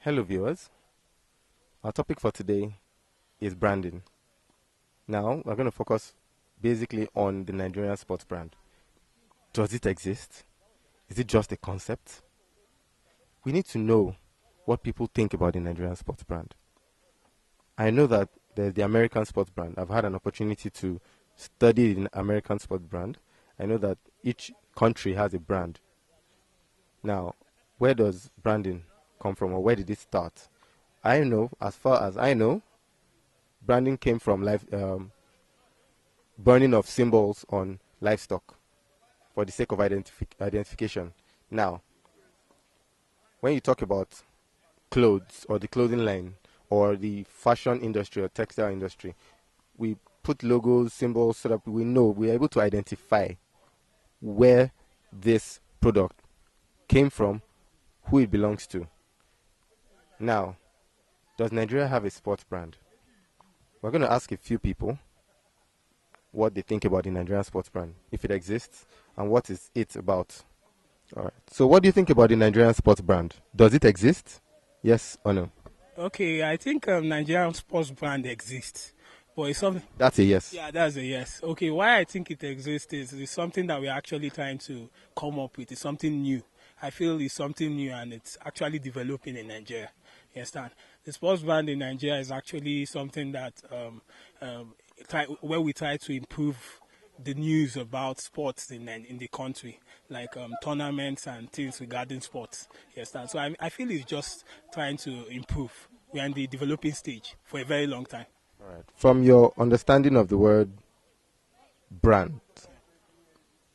Hello, viewers. Our topic for today is branding. Now, we're going to focus basically on the Nigerian sports brand. Does it exist? Is it just a concept? We need to know what people think about the Nigerian sports brand. I know that there's the American sports brand. I've had an opportunity to study the American sports brand. I know that each country has a brand. Now, where does branding come from, or where did it start? I know, as far as I know, branding came from burning of symbols on livestock for the sake of identification. Now, when you talk about clothes or the clothing line or the fashion industry or textile industry, we put logos, symbols so that we know, we're able to identify where this product came from, who it belongs to. Now, does Nigeria have a sports brand? We're going to ask a few people what they think about the Nigerian sports brand, if it exists, and what is it about. All right. So what do you think about the Nigerian sports brand? Does it exist? Yes or no? Okay, I think Nigerian sports brand exists, but it's something. That's a yes. Yeah, that's a yes. Okay, why I think it exists is it's something that we're actually trying to come up with. It's something new. I feel it's something new and it's actually developing in Nigeria. You understand? The sports brand in Nigeria is actually something that where we try to improve the news about sports in the country, like tournaments and things regarding sports. Yes, so I feel it's just trying to improve. We're in the developing stage for a very long time. All right. From your understanding of the word brand,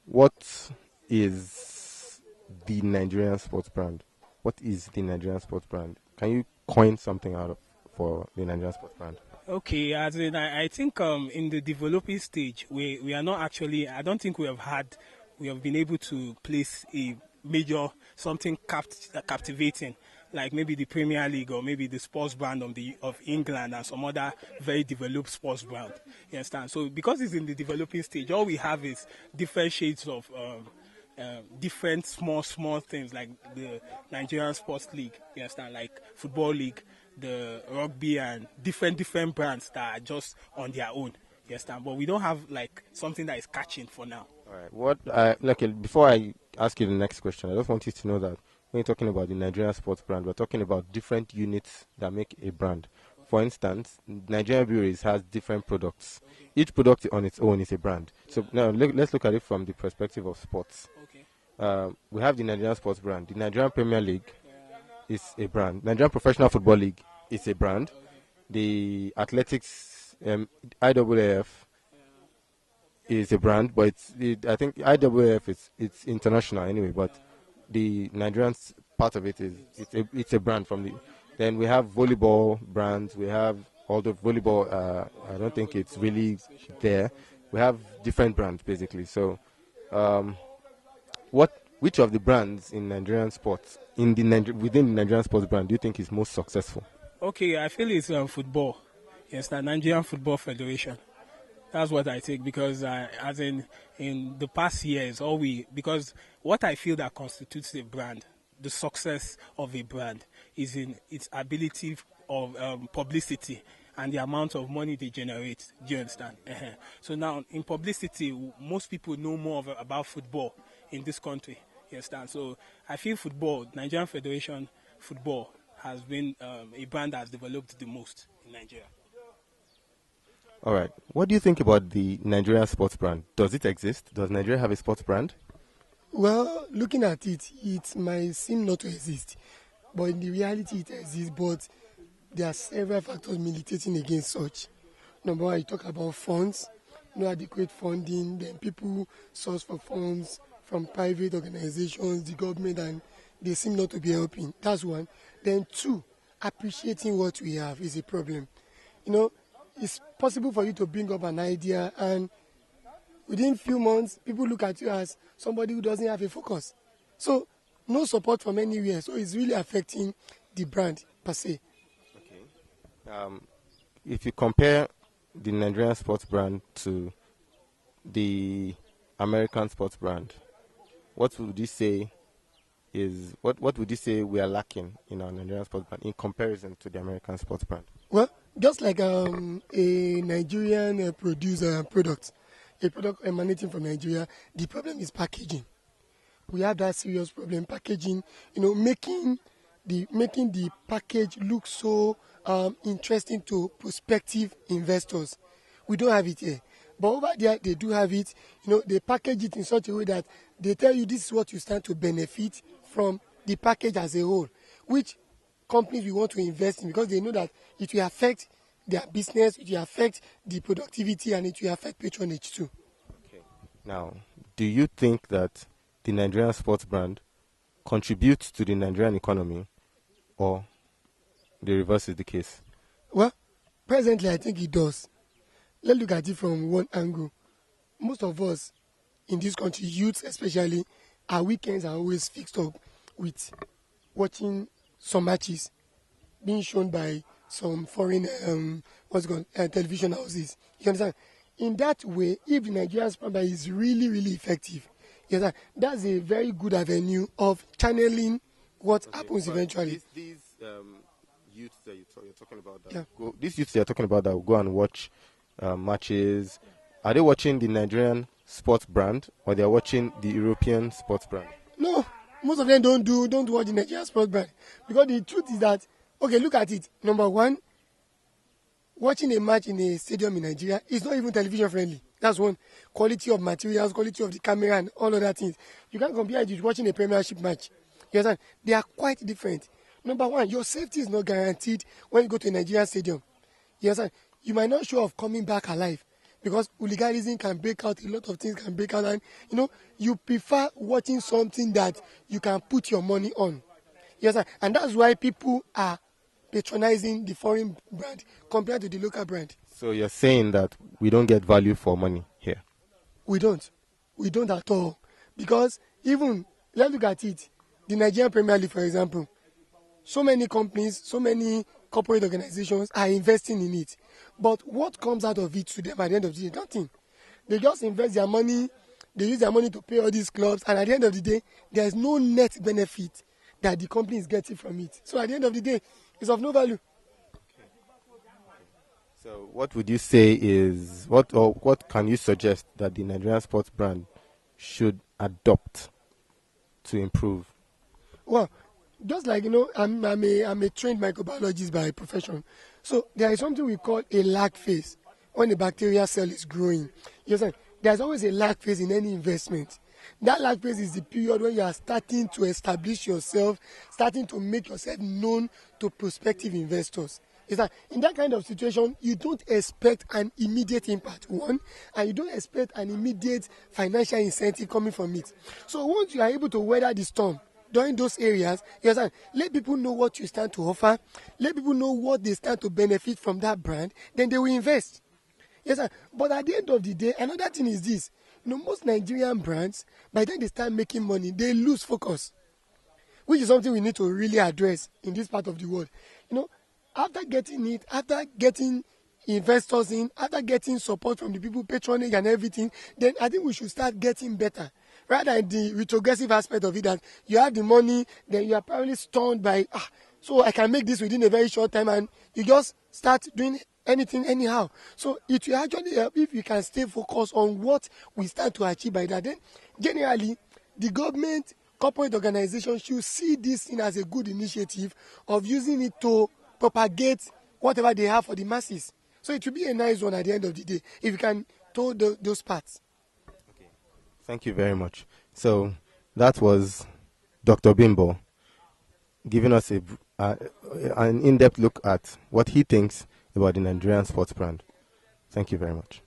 what is the Nigerian sports brand? What is the Nigerian sports brand? Can you coin something out of for the Nigerian sports brand? Okay, as in, I think in the developing stage, we are not actually, I don't think we have been able to place a major, something captivating, like maybe the Premier League or maybe the sports brand of England and some other very developed sports brand. You understand? So because it's in the developing stage, all we have is different shades of different small things like the Nigerian Sports League, you understand, like Football League, the rugby, and different brands that are just on their own, you understand. But we don't have like something that is catching for now. All right. Before I ask you the next question, I just want you to know that when you're talking about the Nigerian sports brand, we're talking about different units that make a brand. For instance, Nigerian Breweries has different products. Each product on its own is a brand. So now let's look at it from the perspective of sports. Okay. We have the Nigerian sports brand. The Nigerian Premier League is a brand. Nigerian Professional Football League is a brand. The athletics IAAF is a brand, but I think IAAF it's international anyway. But the Nigerian part of it is it's a brand from the. Then we have volleyball brands. We have although volleyball I don't think it's really there. We have different brands basically. So which of the brands in Nigerian sports within the Nigerian sports brand do you think is most successful? Okay, I feel it's football. Yes, the Nigerian Football Federation. That's what I think because, as in the past years, because what I feel that constitutes a brand, the success of a brand, is in its ability of publicity and the amount of money they generate. Do you understand? So now, in publicity, most people know more about football in this country. You understand? So I feel football, Nigerian Federation Football, has been a brand that has developed the most in Nigeria. All right. What do you think about the Nigerian sports brand? Does it exist? Does Nigeria have a sports brand? Well, looking at it, it might seem not to exist, but in the reality it exists, but there are several factors militating against such. Number one, you talk about funds, no adequate funding, then people source for funds from private organizations, the government, and they seem not to be helping. That's one. Then two, appreciating what we have is a problem. You know, it's possible for you to bring up an idea and within few months, people look at you as somebody who doesn't have a focus. So, no support from anywhere. So, it's really affecting the brand per se. Okay. If you compare the Nigerian sports brand to the American sports brand, what would you say is what would you say we are lacking in our Nigerian sports brand in comparison to the American sports brand? Well, just like a Nigerian producer product, a product emanating from Nigeria, the problem is packaging. We have that serious problem packaging. Making the package look so interesting to prospective investors. We don't have it here, but over there they do have it. They package it in such a way that they tell you this is what you stand to benefit from the package as a whole, which companies we want to invest in because they know that it will affect their business, it will affect the productivity, and it will affect patronage too. Okay. Now, do you think that the Nigerian sports brand contributes to the Nigerian economy, or the reverse is the case? Well, presently I think it does. Let's look at it from one angle. Most of us in this country, youths especially, our weekends are always fixed up with watching some matches being shown by some foreign television houses. You understand? In that way, if the Nigerian sport brand is really, really effective, you understand? That's a very good avenue of channeling what happens eventually. These youths that you're talking about, these youths that you're talking about that will go and watch matches, are they watching the Nigerian sports brand or they are watching the European sports brand? No, most of them don't watch the Nigerian sports brand because the truth is that, okay, look at it. Number one, watching a match in a stadium in Nigeria is not even television friendly. That's one. Quality of materials, quality of the camera, and all other things. You can't compare it with watching a Premiership match. You understand? They are quite different. Number one, your safety is not guaranteed when you go to a Nigerian stadium. You understand? You might not show of coming back alive because hooliganism can break out, a lot of things can break out, and you prefer watching something that you can put your money on. You understand? And that's why people are patronizing the foreign brand compared to the local brand. So you're saying that we don't get value for money here? We don't at all. Because even, let's look at it, the Nigerian Premier League, for example, so many companies, so many corporate organizations are investing in it. But what comes out of it to them at the end of the day? Nothing. They just invest their money, they use their money to pay all these clubs, and at the end of the day, there is no net benefit that the company is getting from it. So at the end of the day, it's of no value. So what would you say is, what can you suggest that the Nigerian sports brand should adopt to improve? Well, just like, I'm a trained microbiologist by profession. So there is something we call a lag phase when the bacterial cell is growing. You understand? There's always a lag phase in any investment. That lag phase is the period when you are starting to establish yourself, starting to make yourself known to prospective investors. Is that in that kind of situation, you don't expect an immediate impact, one, and you don't expect an immediate financial incentive coming from it. So once you are able to weather the storm during those areas, you understand, let people know what you stand to offer, let people know what they stand to benefit from that brand, then they will invest. Yes, sir. But at the end of the day, another thing is this. Most Nigerian brands, by the time they start making money, they lose focus, which is something we need to really address in this part of the world. After getting investors in, after getting support from the people, patronage and everything, then I think we should start getting better. Rather than the retrogressive aspect of it, that you have the money, then you are probably stunned by, so I can make this within a very short time, and you just start doing anything anyhow. So it will actually help if we can stay focused on what we stand to achieve by that. Then generally, the government, corporate organizations should see this thing as a good initiative of using it to propagate whatever they have for the masses. So it will be a nice one at the end of the day if you can tow those parts. Okay. Thank you very much. So that was Dr. Bimbo giving us an in-depth look at what he thinks about the Nigerian sports brand. Thank you very much.